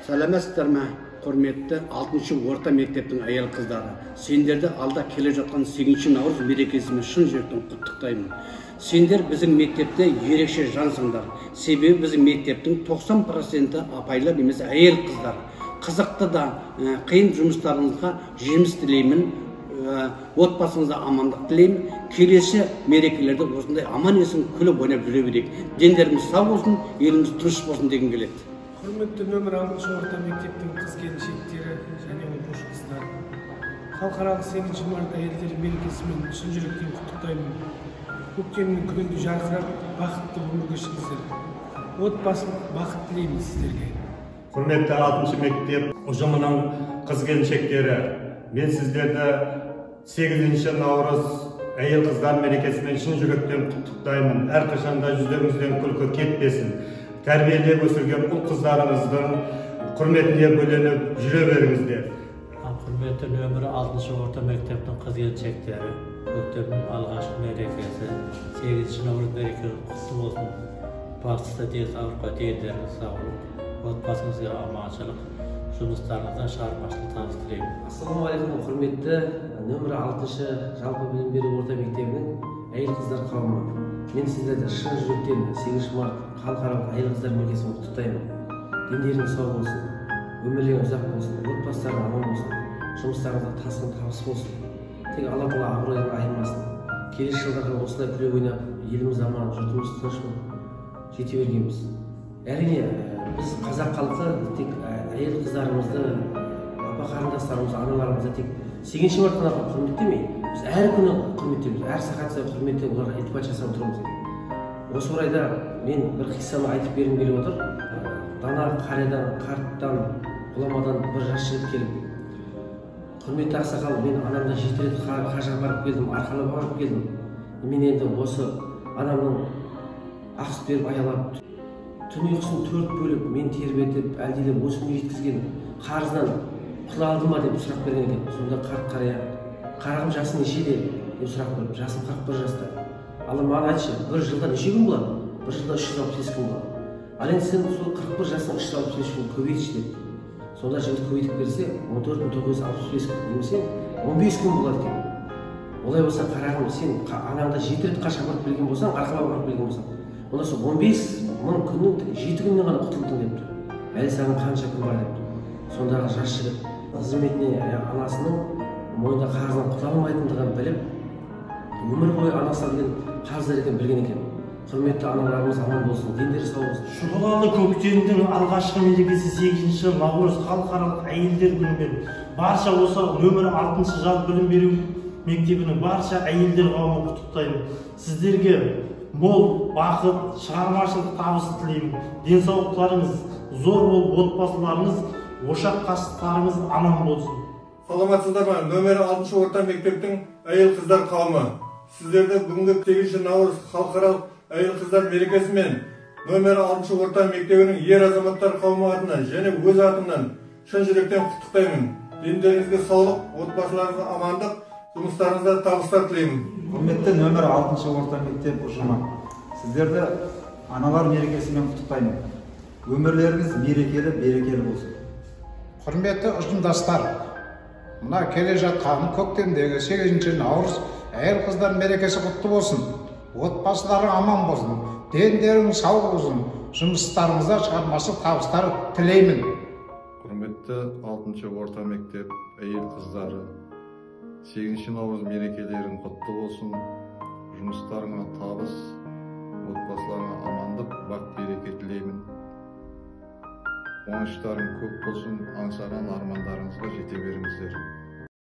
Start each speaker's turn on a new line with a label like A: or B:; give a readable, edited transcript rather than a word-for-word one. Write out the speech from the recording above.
A: Сәлеметсіздер ме, құрметті 6-шы орта мектептің аял қыздары. Сендерді алда келе жатқан 8 наурыз мерекесімен шын жүректен құттықтаймын. Сендер біздің мектепте ерекше жансыңдар. Себебі біздің мектептің 90% апайлар немесе әйел қыздар. Қызықты да қиын жұмыстарыңызға жеміс тілеймін. Отбасыңызға амандық тілеймін. Келесі мерекелерде осындай аман есен күліп ойнап жүре берейік. Дендеріміз сау болсын, еліміз тыныш болсын деген келеді.
B: Құрметті нөмір 6-шы орта мектептің қыз-келіншектері және оқушы қыздар. Халықаралық 8 март әйелдер мерекесімен шын жүректен құттықтаймын. Көктемнің күнінде жарқырап, бақытты өмір кешіңіздер. Отбасылық бақыт тілеймін сіздерге.
C: Құрметті 6-шы мектеп ұжымының қыз-келіншектері, мен сіздерді 8 наурыз әйел қыздар мерекесімен шын жүректен құттықтаймын. Әрқашанда жүздеріңізден күлкі кетпесін. Тәрбиелеп өсірген ұл қыздарыңыздың құрметіне бөленіп жүре беріңіздер.
D: Құрметті нөмірі 6-шы орта мектептің қыз-келіншектері, көктемнің алғашқы мерекесі 8 наурыз мерекесі құтты болсын. Бастысы денсаулыққа, дендеріңіз саулық, отбасыңызға аманшылық, жұмыстарыңызда шығармашылық табыс тілеймін.
E: Ассалаумағалейкум, құрметті нөмірі 6-шы жалпы білім беру орта мектебінің әйел қыздар қауымы. Мен сіздерді шын жүректен 8 март халықаралық әйел қыздар мерекесімен құттықтаймын. Дендеріңіз сау болсын, өмірлеріңіз ұзақ болсын, отбасыларыңыз аман болсын, жұмыстарыңызға тасқын табыс болсын. Тек Алла Тағала абыройдан айырмасын. Келесі жылдарға осылай күліп ойнап, еліміз аман, жұртымыз тыныш болып жете бергенбіз. Әрине, біз қазақ халқы тек әйел қыздарымызды, апа қарындастарымызды, аналарымызды тек 8 мартына құрметтемей, біз әр күні құрметтейміз, әр сағат сайын құрметтеп оларға ілтипат жасап отырмыз. Осы орайда мен бір қиссаны айтып бергім келіп отыр. Дана қариядан, қарттан, ғұламадан бір жас жігіт келіп, құрметті ақсақал, мен анамда 7 рет қажыға барып келдім, арқалап барып келдім. Мен енді осы анамның ақ сүт беріп аялап, түн ұйқысын 4 бөліп, мен тербетіп, әлдилеп, осы күнге жеткізген қарызынан құтыла алды ма деп сұрақ берген екен. Сонда қарт қария, қарағым жасың нешеде деп сұрақ беріп, жасым 41 жаста. Алла маған айтшы, бір жылда неше күн болады? Бір жылда 365 күн болады. Ал енді сен сол 41 жасың 365 күн көбейтші деп. Сонда жігіт көбейтіп берсе, 14.965 күн немесе 15 күн болады екен. Олай болса, қарағым, сен анаңда 7 рет қашқа барып келген болсаң, арқалап барып келген болсаң, онда сол 15.000 күннің 7 күннен ғана құтылдың депті. Әлі саған қанша күн бар депті. Сондағы жас жігіт қызметіне анасының мойнында қарызынан құтыла алмайтындығын біліп, өмір бойы анасына деген қарыздар екенін білген екен. Құрметті аналарымыз аман болсын, дендері сау болсын.
F: Шұғылалы көктемдің алғашқы мерекесі 8 наурыз халықаралық әйелдер күнімен барша осы нөмірі 6-шы жалпы білім беру мектебінің барша әйелдер қауымын құттықтаймын. Сіздерге мол бақыт, шығармашылық табысы тілеймін. Денсаулықтарыңыз зор болып, отбасыларыңыз, ошақ қасықтарыңыз аман болсын.
G: Саламатсыздар ма? Нөмірі 6-шы орта мектептің әйел қыздар қауымы. Сіздерді бүгінгі 8 наурыз халықаралық әйел қыздар мерекесімен нөмірі 6-шы орта мектебінің ер азаматтар қауымы атынан және өз атымнан шын жүректен құттықтаймын. Дендеріңізге саулық, отбасыларыңызға амандық, жұмыстарыңызда табыстар тілеймін.
H: Құрметті нөмірі 6-шы орта мектеп ұжымы, сіздерді аналар мерекесімен құттықтаймын. Өмірлеріңіз берекелі болсын.
I: Құрметті ұжымдастар, мына келе жатқан көктемдегі 8 наурыз әйел қыздар мерекесі құтты болсын. Отбасылары аман болсын, дендерің сау болсын, жұмыстарыңызда шығармашылық табыстар тілеймін.
J: Құрметті 6-шы орта мектеп әйел қыздары, 8 наурыз мерекелерің құтты болсын, жұмыстарыңа табыс, отбасыларыңа амандық, бақ-береке тілеймін. Қуаныштарың көп болсын, аңсаған армандарыңызға жете беріңіздер.